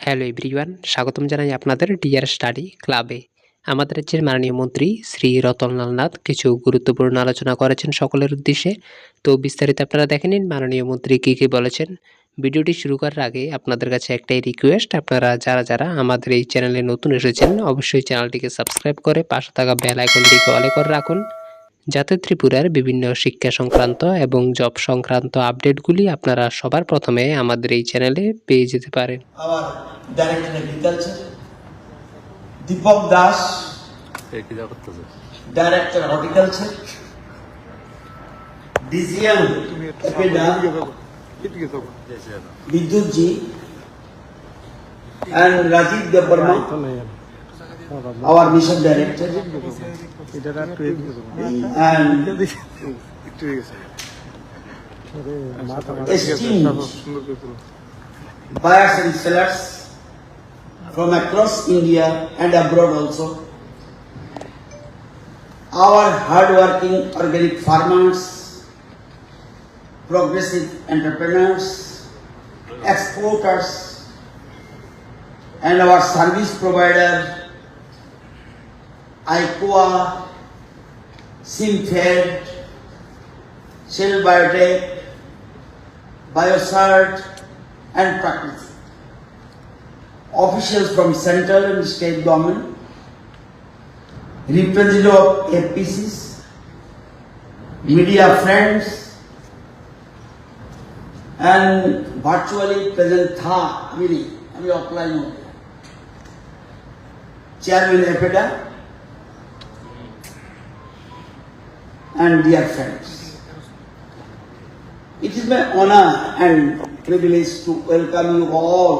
Hello everyone, স্বাগতম জানাই আপনাদের ডিয়ার স্টাডি ক্লাবে। আমাদের রাজ্যের মাননীয় মন্ত্রী শ্রী রতনলাল নাথ কিছু গুরুত্বপূর্ণ আলোচনা করেছেন সকলের উদ্দেশ্যে। তো বিস্তারিত আপনারা দেখে নিন মাননীয় মন্ত্রী কী বলেছেন। ভিডিওটি শুরু করার আগে আপনাদের কাছে একটাই রিকোয়েস্ট, আপনারা যারা আমাদের এই চ্যানেলে নতুন এসেছেন অবশ্যই চ্যানেলটিকে সাবস্ক্রাইব করে পাশে থাকা বেল আইকনটিকে অলে করে রাখুন, যাতে ত্রিপুরার বিভিন্ন শিক্ষা সংক্রান্ত এবং জব সংক্রান্ত আপডেটগুলি আপনারা সবার প্রথমে আমাদের এই চ্যানেলে পেয়ে যেতে পারেন। Our Director Agriculture, Deepak Das, Director Horticulture, DCM, Vidyut Ji, and Rajiv Devarma, our Mission Director, and esteemed buyers and sellers from across India and abroad also, our hard-working organic farmers, progressive entrepreneurs, exporters, and our service provider, ICOA, Simfed, Shell Biotech, Biocert, and Prakriti. Officials from central and state government, representative of APCs, media friends, and virtually present আমি offline Chairman EPEDA, and dear friends. It is my honor and privilege to welcome you all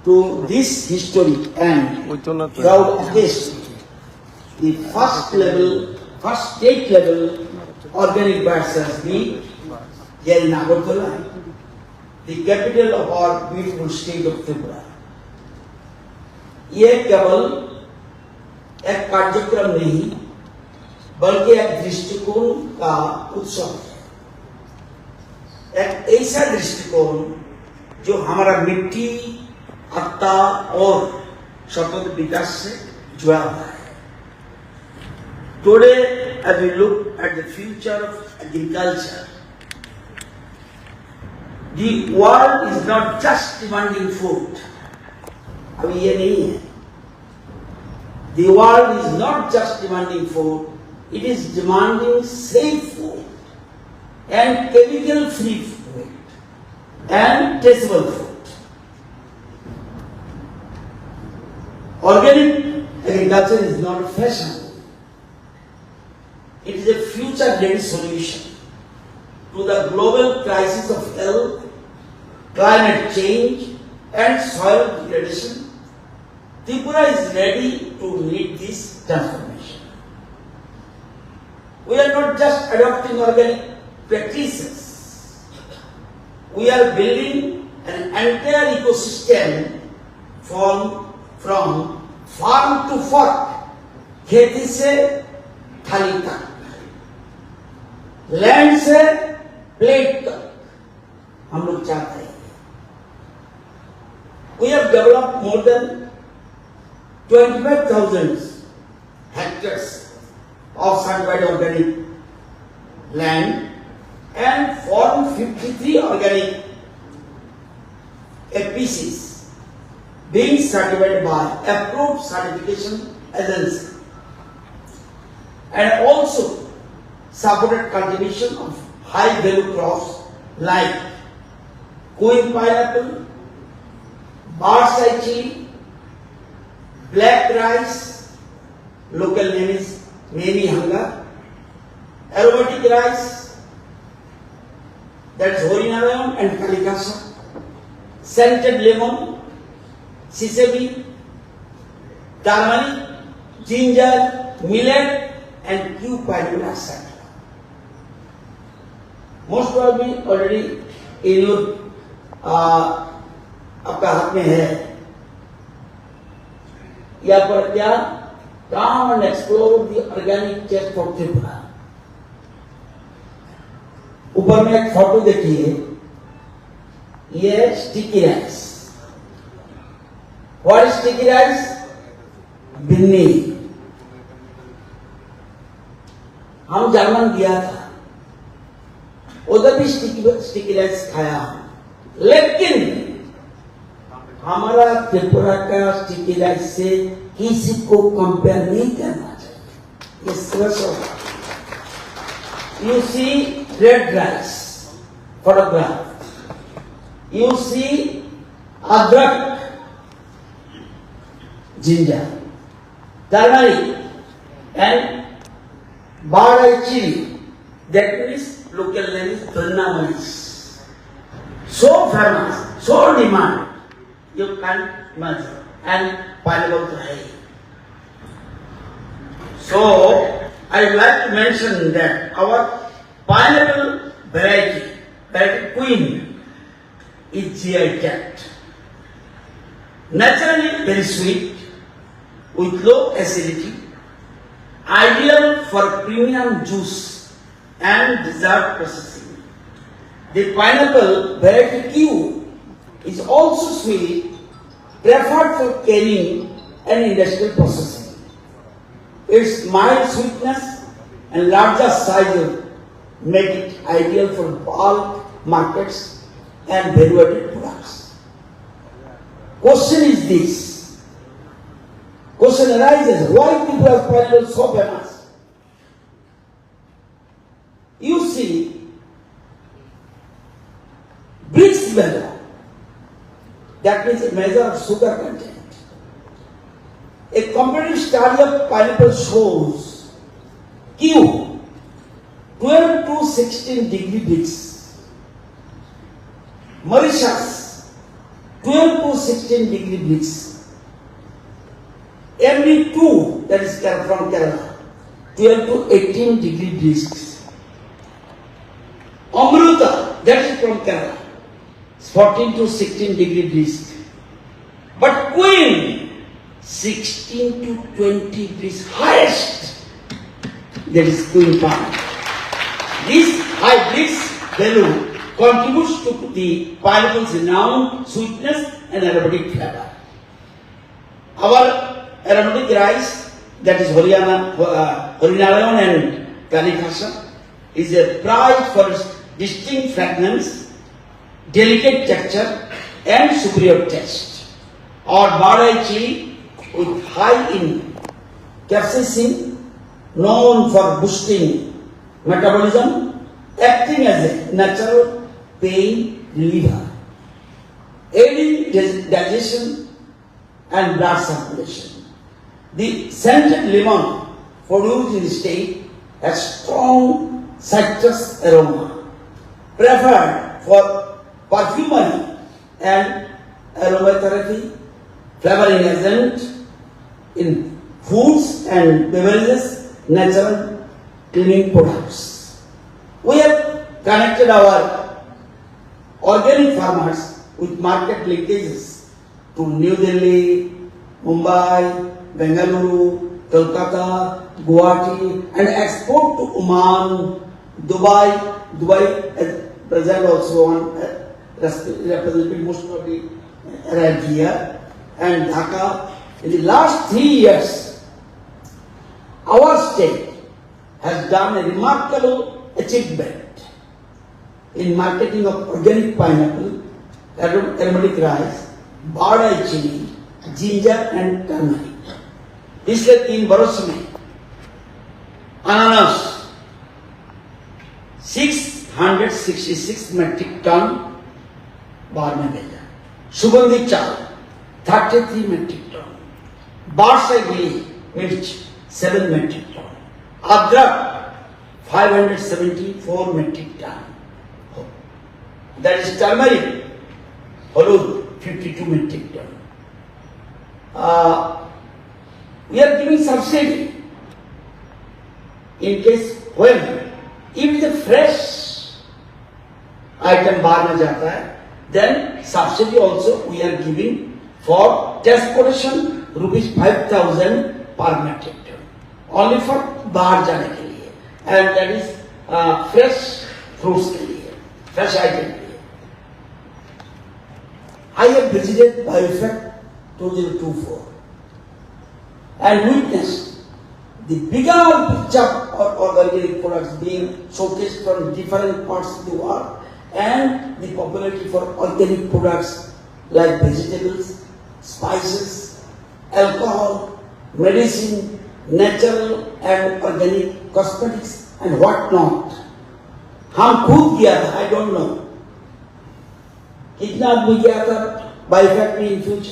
to this historic and proud occasion, the first state level organic bioscience meet here in Agartala, the capital of our beautiful state of Tripura. ये केवल एक कार्यक्रम नहीं बल्कि एक दृष्टिकोण का उत्सव है, एक ऐसा दृष्टिकोण जो हमारा मिट्टी, आत्मा और सतत विकास से जुड़ा हुआ है। Today, as we look at the future of agriculture, the world is not just demanding food. अभी ये नहीं है. The world is not just demanding food. It is demanding safe food and chemical-free food and traceable food. Organic agriculture is not a fashion. It is a future-ready solution to the global crisis of health, climate change, and soil degradation. Tripura is ready to lead this transformation. We are not just adopting organic practices. We are building an entire ecosystem from farm to fork, खेती से थाली तक, land से plate तक हम लोग चाहते हैं. We have developed more than 25,000 hectares of certified organic land and formed 53 organic APCs being certified by approved certification agency, and also supported cultivation of high value crops like queen pineapple, bird's eye chili, black rice, local name is Meni Hanga, aromatic rice, that's Horinarayan and Kalikasa, scented lemon, sesame, turmeric, ginger, millet, and Q-pyruvate acid. Most probably already in your आपका हाथ में है. यहाँ पर क्या come and explore the organic chest of Tripura. ऊपर में एक फोटो देखिए, ये sticky rice. What is sticky rice? Binni. हम जर्मन गया था, उधर भी स्टिकी राइस खाया, लेकिन हमारा त्रिपुरा का स्टिकी राइस से किसी को कंपेयर नहीं करना चाहिए. ये special. You see red rice photograph. You see adrak, ginger, turmeric, and badai chili. That means local name is Dhanna Manis. So famous, so demand, you can't imagine. And pineapple to hai. So I would like to mention that our pineapple variety Queen, is GI tagged. Naturally very sweet, with low acidity, ideal for premium juice and dessert processing. The pineapple variety Q is also sweet, preferred for canning and industrial processing. Its mild sweetness and larger size make it ideal for bulk markets and value-added products. Question is this. Question arises, why people are pineapple so famous? You see, Brix value, that means a measure of sugar content. A comparative study of pineapple shows Q 12 to 16 degree Brix, Mauritius 12 to 16 degree Brix, MD2, that is from Kerala, 12 to 18 degree Brix, Amruta, that is from Kerala, 14 to 16 degree Brix, but Queen 16 to 20 degrees highest, that is Queen palm. This high Brix value contributes to the pineapple's renowned sweetness and aromatic flavor. Our aromatic rice, that is Harinarayan and Kalibhasha, is a prize for its distinct fragrance, delicate texture, and superior taste. Our badai chili, with high in capsaicin, known for boosting metabolism, acting as a natural pain reliever, aiding digestion and blood circulation. The scented lemon produced in the state has strong citrus aroma, preferred for perfumery and aromatherapy, flavoring agent in foods and beverages, natural cleaning products. We have connected our organic farmers with market linkages to New Delhi, Mumbai, Bengaluru, Kolkata, Guwahati, and export to Oman, Dubai. Dubai is present also on representing most of the arrived here, and Dhaka. In the last 3 years, our state has done a remarkable achievement in marketing of organic pineapple, aromatic rice, badai chili, ginger and turmeric. पिछले 3 वर्ष में अनानास 666 metric ton बाहर में भेजा, सुगंधित चावल 33 metric ton, बारसाई मिर्च 7 मेट्रिक टन, अदरक 574 metric ton. That is turmeric, Halud 52 metric ton. We are giving subsidy in case when if the fresh item बाहर में जाता है, then subsidy also we are giving for transportation ₹5,000 per metric ton, only for बाहर जाने के लिए, and that is fresh fruits के लिए, fresh item के लिए. I have visited Biofact 2024 and witnessed the bigger picture of organic products being showcased from different parts of the world and the popularity for organic products like vegetables, spices, alcohol, medicine, natural and organic cosmetics and what not. हम खुद गया था, I don't know. कितना आदमी गया था बायोफैक्ट में infuse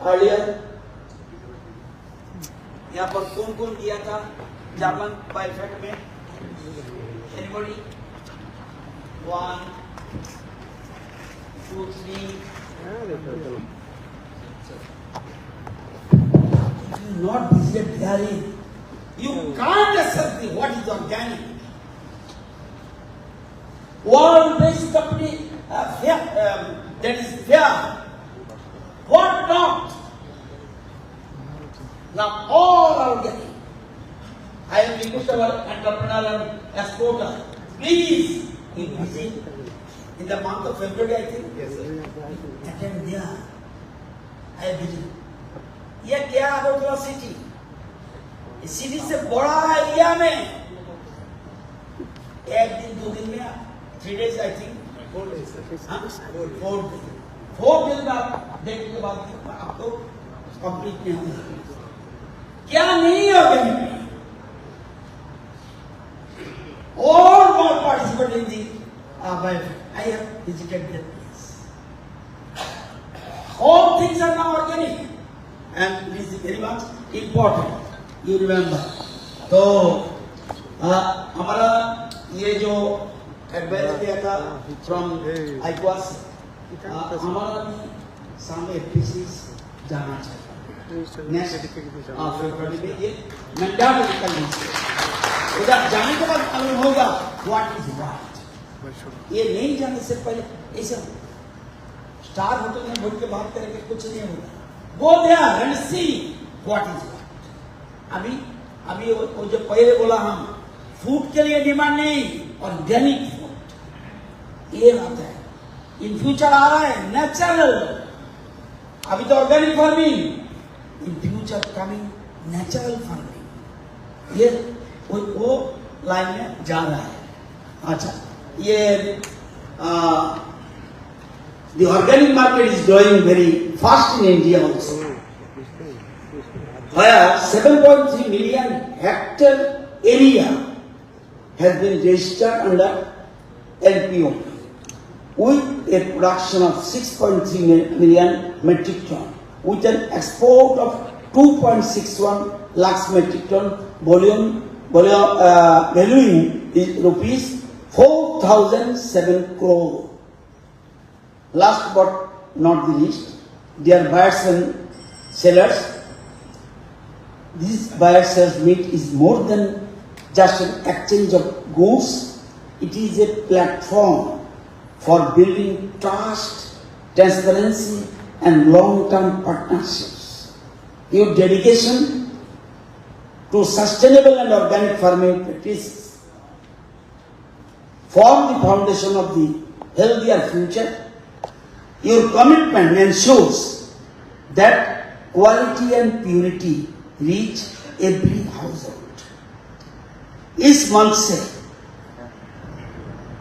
earlier? यहाँ पर कौन गया था जर्मन बायोफैक्ट में? Anybody? 1, 2, 3. If you not visited there, you can't assess what is organic. World-based company, that is fair. What not? Now all are organic. I have requested our entrepreneur and exporter, please, you visit in the month of February, I think. Yes, sir. Attend there. I have visited. ये क्या होगा city? इस city से बड़ा area में एक दिन 2 दिन में 3 days I think 4 days 4 दिन आप देखने के बाद आपको कंप्लीट नहीं होगा। क्या नहीं होगा? All more participate in the I have visited that place. All things are now organic and it is very much important. You remember. तो हमारा ये जो एडवाइस दिया था from IQAS, हमारा भी सामने एफपीसीज जाना चाहिए। नेक्स्ट फरवरी में ये मैंडेटरी कंडीशन उधर जाने के बाद मालूम होगा व्हाट इज राइट। ये नहीं जाने से पहले ऐसा स्टार होटल में बैठ के बात करेंगे कुछ नहीं होगा। Go there and see what is right. अभी वो जो पहले बोला हम फूड के लिए डिमांड नहीं, ऑर्गेनिक फूड ये बात है। इन फ्यूचर आ रहा है नेचुरल, अभी तो organic farming, in future coming natural farming, ये वो लाइन में जा रहा है। अच्छा, ये the organic market is growing very fast in India also, where 7.3 million hectare area has been registered under LPO with a production of 6.3 million metric ton, with an export of 2.61 lakhs metric ton, valuing is rupees 4,007 crore. Last but not the least, dear buyers and sellers, this buyer sales meet is more than just an exchange of goods. It is a platform for building trust, transparency and long-term partnerships. Your dedication to sustainable and organic farming practices form the foundation of the healthier future. Your commitment ensures that quality and purity reach every household. इस मंच से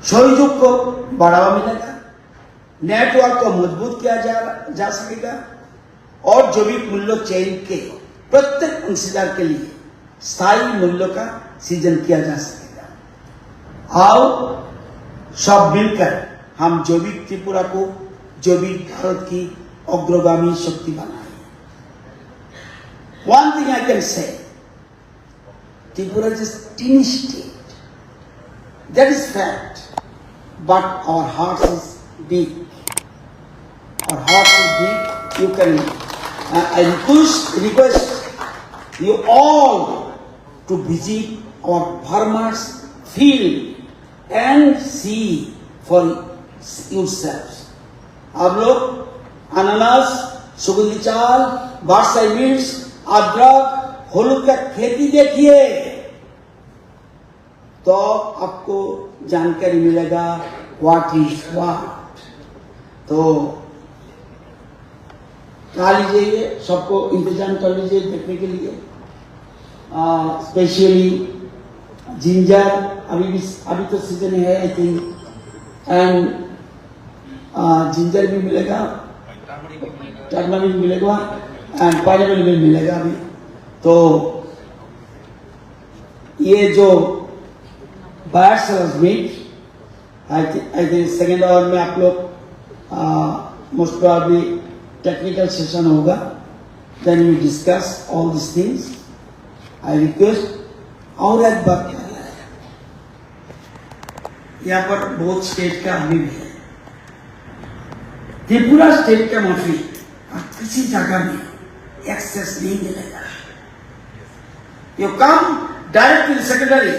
सहयोग को बढ़ावा मिलेगा, network को मजबूत किया जा सकेगा और जैविक मूल्य चेन के प्रत्येक अंशदार के लिए स्थायी मूल्यों का सृजन किया जा सकेगा। आओ सब मिलकर हम जैविक त्रिपुरा को जैविक भारत की अग्रगामी शक्ति बनाए। One thing I can say, Tripura is a teeny state. That is fact. But our heart is big. Our heart is big. You can, I request you all to visit our farmers' field and see for yourselves. आप लोग अनानास, सुगंधी चाल, बारसाई मिर्च, अदरक, हलूद का खेती देखिए तो आपको जानकारी मिलेगा व्हाट इज व्हाट। तो खा लीजिए, सबको इंतजाम कर लीजिए देखने के लिए। स्पेशली जिंजर, अभी तो सीजन है आई थिंक, एंड जिंजर भी मिलेगा, टर्मरिक मिलेगा एंड पाइनएप्पल भी मिलेगा अभी। तो ये जो buyers meet, I think second hour में आप लोग मोस्ट प्रोबेबली टेक्निकल सेशन होगा, then we discuss all this things. I request और एक बात करना है, यहाँ पर बहुत स्टेट का आदमी भी है, त्रिपुरा स्टेट का माफी किसी जगह में एक्सेस नहीं मिलेगा। You come direct to secretary,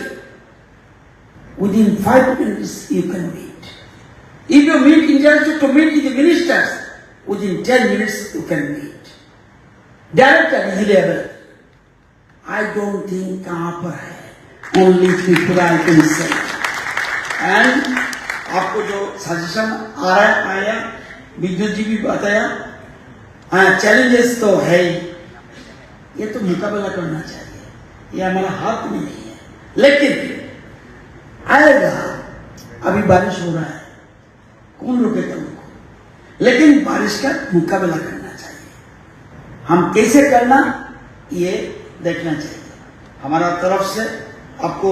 within 5 minutes you can meet. If you meet interested to meet with the ministers, within 10 minutes you can meet. Direct and easily available. I don't think कहाँ पर है, only Tripura I can say. And आपको जो suggestion आ रहा है आया, विद्युत जी भी बताया, चैलेंजेस तो है ही, ये तो मुकाबला करना चाहिए, ये हमारा हाथ में नहीं है, लेकिन आएगा। अभी बारिश हो रहा है, कौन रोकेगा उनको, लेकिन बारिश का मुकाबला करना चाहिए। हम कैसे करना ये देखना चाहिए। हमारा तरफ से आपको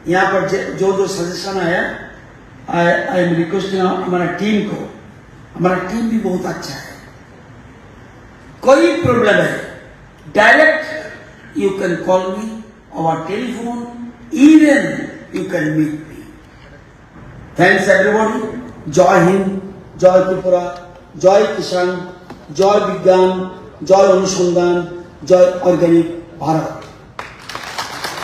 यहाँ पर जो जो सजेशन आया, आई एम रिक्वेस्टिंग हमारा टीम को, हमारा टीम भी बहुत अच्छा है। कोई प्रॉब्लम है, direct you can call me और telephone, even you can meet me. Thanks everybody. Joy Hind, Joy Tripura, Joy Kishan, Joy Vigyan, Joy Anushandhan, Joy Organic Bharat.